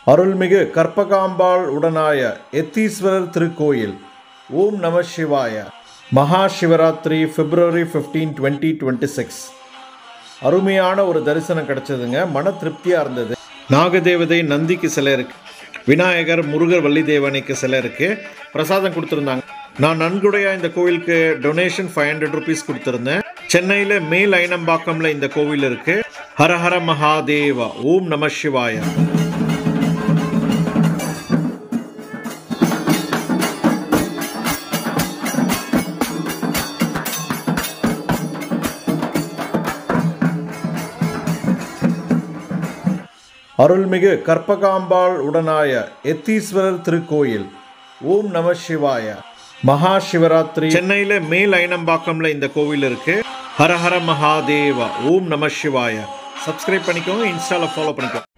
அருள்மிகு கற்பகாம்பாள் உடனாய எத்தீஸ்வரர் திருக்கோயில். ஓம் நம சிவாய. மகா சிவராத்திரி February 15, 2026. அருமையான ஒரு தரிசனம் கிடைச்சதுங்க. மன திருப்தியாக இருந்தது. நாகதேவதை நந்திக்கு சிலை இருக்கு, விநாயகர் முருகர் வள்ளி தேவனைக்கு சிலை இருக்கு. பிரசாதம் கொடுத்துருந்தாங்க. நான் நன்கொடையாக இந்த கோவிலுக்கு டொனேஷன் 500 rupees கொடுத்துருந்தேன். சென்னையில் மேல் ஐனம்பாக்கம்ல இந்த கோவில் இருக்கு. ஹரஹர மகாதேவா. ஓம் நம சிவாய. அருள்மிகு கற்பகாம்பாள் உடனாய எத்தீஸ்வரர் திருக்கோயில். ஓம் நம சிவாய. மகா சிவராத்திரி சென்னையில் மேல் ஐனம்பாக்கம்ல இந்த கோவில் இருக்கு. ஹரஹர மகாதேவா. ஓம் நம சிவாய. சப்ஸ்கிரைப் பண்ணிக்கோங்க, இன்ஸ்டால ஃபாலோ பண்ணிக்கோங்க.